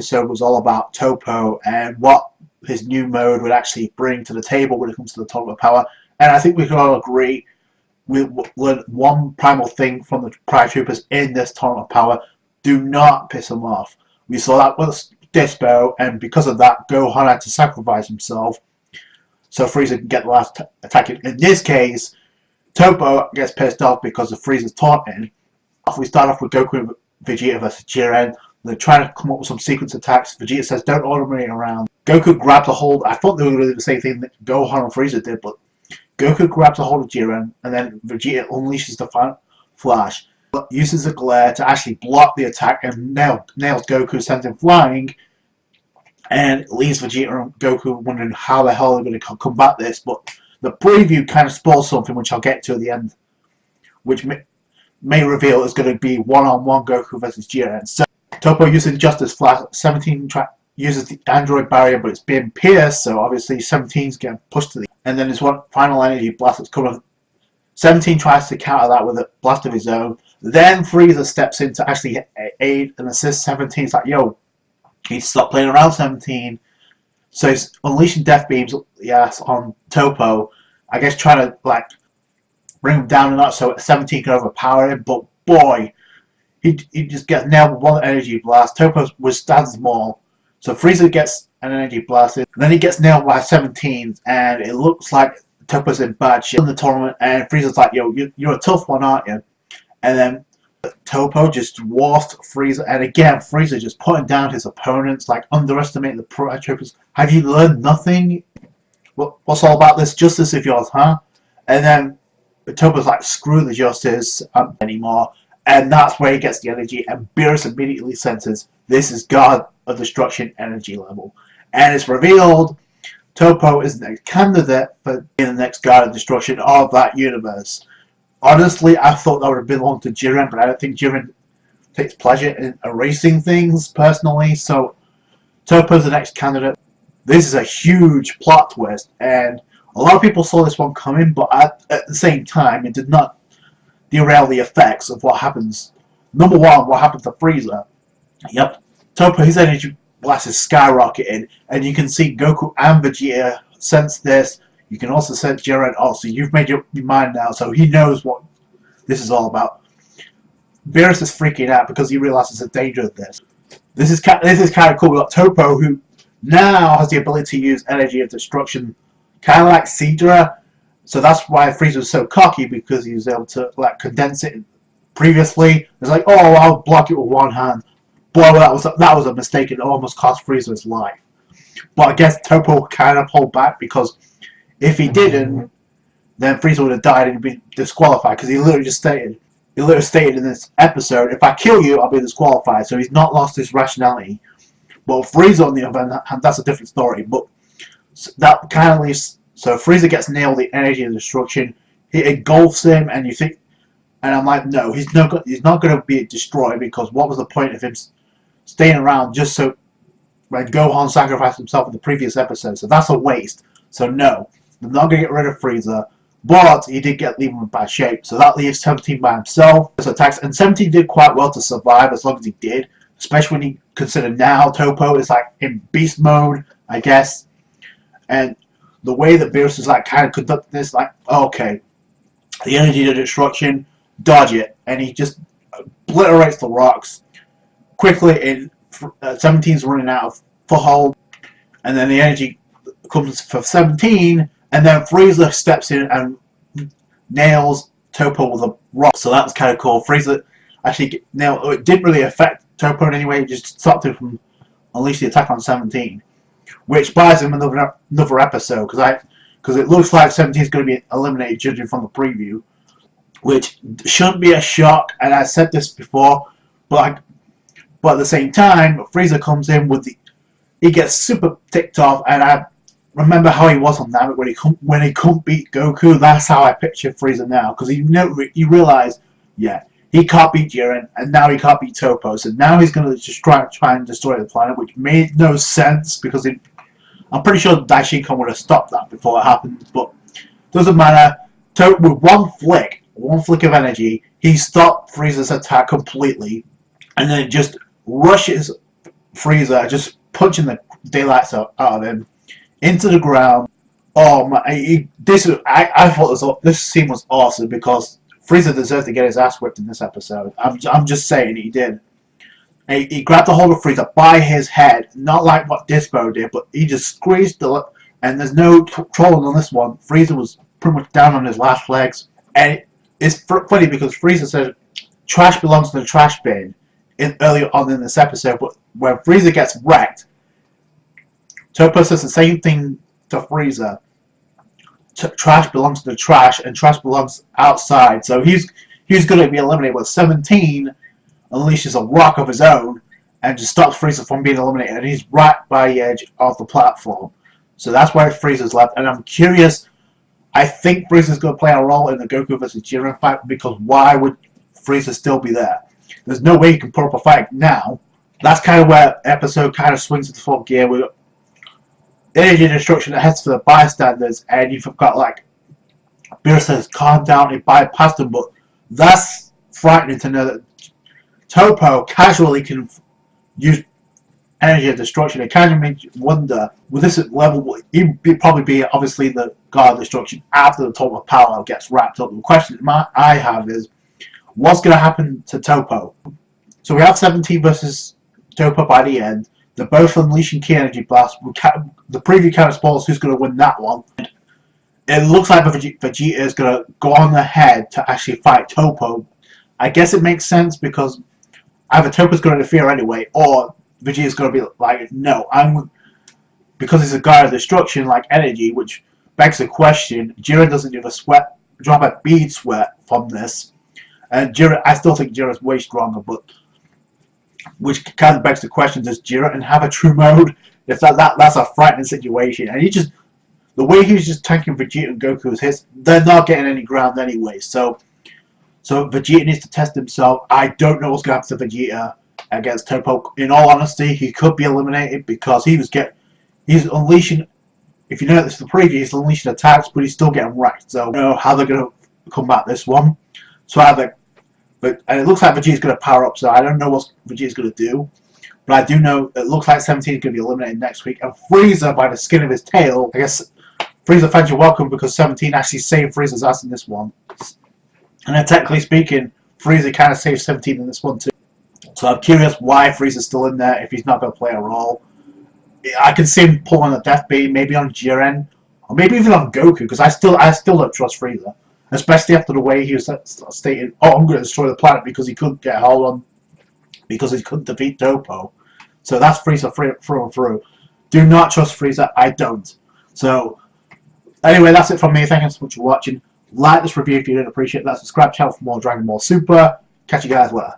episode was all about Toppo and what his new mode would actually bring to the table when it comes to the tournament power. And I think we can all agree we learned one primal thing from the Pride Troopers in this tournament power: do not piss them off. We saw that with Dispo, and because of that, Gohan had to sacrifice himself so Frieza can get the last attack. In this case, Toppo gets pissed off because of Frieza's taunting. We start off with Goku and Vegeta versus Jiren. They're trying to come up with some sequence attacks. Vegeta says, "Don't order me around." Goku grabs a hold. I thought they were going to do the same thing that Gohan and Frieza did, but Goku grabs a hold of Jiren, and then Vegeta unleashes the Final Flash, uses the glare to actually block the attack, and nails Goku, sends him flying, and it leaves Vegeta and Goku wondering how the hell they're going to combat this. But the preview kind of spoils something, which I'll get to at the end, which may reveal is going to be one-on-one Goku versus Jiren. So Toppo using Justice Flash. 17 uses the android barrier, but it's being pierced, so obviously 17's getting pushed to the... And then there's one final energy blast that's coming. 17 tries to counter that with a blast of his own. Then Frieza steps in to actually aid and assist 17. It's like, yo, you need to stop playing around, 17. So he's unleashing death beams, yes, on Toppo. I guess trying to, like, bring him down a notch so 17 can overpower him. But boy, he just gets nailed with one energy blast. Toppo withstands them all. So Frieza gets an energy blast, and then he gets nailed by 17, and it looks like Toppo's in bad shit in the tournament, and Frieza's like, yo, you're a tough one, aren't you? And then Toppo just dwarfed Frieza, and again, Frieza just putting down his opponents, like underestimating the Pride Troopers. Have you learned nothing? What's all about this justice of yours, huh? And then Toppo's like, screw the justice anymore, and that's where he gets the energy, and Beerus immediately senses this is God of Destruction energy level. And it's revealed Toppo is the next candidate for being the next God of Destruction of that universe. Honestly, I thought that would have belonged to Jiren, but I don't think Jiren takes pleasure in erasing things personally, so Toppo's the next candidate. This is a huge plot twist, and a lot of people saw this one coming, but at the same time, it did not derail the effects of what happens. Number one, what happens to Frieza. Yep, Toppo, his energy blast is skyrocketing, and you can see Goku and Vegeta sense this. You can also sense Jiren. Oh, so you've made your mind now, so he knows what this is all about. Beerus is freaking out because he realizes the danger of this. This is kind of cool. We got Toppo, who now has the ability to use energy of destruction, kind of like Seadra. So that's why Frieza was so cocky, because he was able to like condense it. Previously, it's like, oh, I'll block it with one hand. Boy, that was a mistake. It almost cost Frieza his life. But I guess Toppo kind of pulled back, because if he didn't, then Frieza would have died and been disqualified. Because he literally stated in this episode, if I kill you, I'll be disqualified. So he's not lost his rationality. But Frieza, on the other hand, that's a different story. But that kind of leaves. So Frieza gets nailed the energy of destruction. It engulfs him, and you think, and I'm like, no, he's not going to be destroyed, because what was the point of him staying around just so when Gohan sacrificed himself in the previous episode? So that's a waste. So no, they're not going to get rid of Frieza, but he did leave him in bad shape. So that leaves 17 by himself. So attacks, and 17 did quite well to survive as long as he did, especially when you consider now Toppo is like in beast mode, I guess. And the way that Beerus is like kind of conducting this, like, okay, the energy of destruction, dodge it, and he just obliterates the rocks quickly. In 17's running out of foothold, and then the energy comes for 17, and then Frieza steps in and nails Toppo with a rock. So that was kind of cool. Frieza actually nailed. It didn't really affect Toppo in any way. It just stopped him from unleashing the attack on 17, which buys him another episode, because it looks like 17 is going to be eliminated, judging from the preview, which shouldn't be a shock. And I said this before, but at the same time, Frieza comes in with he gets super ticked off, and I remember how he was on Namek when he couldn't beat Goku. That's how I picture Frieza now, because you realize, yeah, he can't beat Jiren, and now he can't beat Toppo, so now he's going to just try and destroy the planet, which made no sense, because I'm pretty sure Daishinkon would have stopped that before it happened, but doesn't matter. With one flick of energy, he stopped Frieza's attack completely, and then just rushes Frieza, just punching the daylights out of him into the ground. Oh my! I thought this scene was awesome because Frieza deserved to get his ass whipped in this episode. I'm just saying he did. He grabbed a hold of Frieza by his head, not like what Dispo did, but he just squeezed the. And there's no trolling on this one. Frieza was pretty much down on his last legs, and it's funny because Frieza said trash belongs to the trash bin earlier on in this episode, but when Frieza gets wrecked, Toppo says the same thing to Frieza. Trash belongs to the trash, and trash belongs outside. So he's going to be eliminated. But 17 unleashes a rock of his own and just stops Frieza from being eliminated. And he's right by the edge of the platform. So that's where Frieza's left. And I'm curious. I think Frieza's going to play a role in the Goku vs. Jiren fight because why would Frieza still be there? There's no way he can put up a fight now. That's kind of where the episode kind of swings into full gear. We got energy destruction that heads for the bystanders, and you've got like Beerus says, calm down, he bypassed them, but that's frightening to know that Toppo casually can use energy of destruction. It kind of makes you wonder, with this level, he'd probably be obviously the God of Destruction after the Total Power gets wrapped up. The question I have is, what's going to happen to Toppo? So we have 17 versus Toppo by the end. They're both unleashing Key Energy Blast. The preview kind of spoils who's going to win that one. It looks like Vegeta is going to go on ahead to actually fight Toppo. I guess it makes sense because either Toppo's going to interfere anyway, or Vegeta's going to be like, no, because he's a God of Destruction, like energy, which begs the question. Jiren doesn't even drop a bead sweat from this. And Jiren, I still think Jiren's way stronger, but which kind of begs the question: does Jiren have a true mode? If that's a frightening situation, and the way he was just tanking Vegeta and Goku's hits, they're not getting any ground anyway. So Vegeta needs to test himself. I don't know what's going to happen to Vegeta against Toppo. In all honesty, he could be eliminated because he's unleashing. If you know this is the preview, he's unleashing attacks, but he's still getting wrecked. So I don't know how they're going to combat this one. And it looks like Vegeta's going to power up, so I don't know what Vegeta's going to do. But I do know it looks like 17 is going to be eliminated next week. And Frieza, by the skin of his tail, I guess Frieza fans are welcome because 17 actually saved Frieza's ass in this one. And then technically speaking, Frieza kind of saved 17 in this one too. So I'm curious why Frieza's still in there if he's not going to play a role. I can see him pull on a death beam, maybe on Jiren, or maybe even on Goku, because I still don't trust Frieza. Especially after the way he was stating, oh, I'm going to destroy the planet because he couldn't get a hold on, because he couldn't defeat Toppo. So that's Frieza through and through. Do not trust Frieza, I don't. So, anyway, that's it from me. Thank you so much for watching. Like this review if you did appreciate that. Subscribe to the channel for more Dragon Ball Super. Catch you guys later.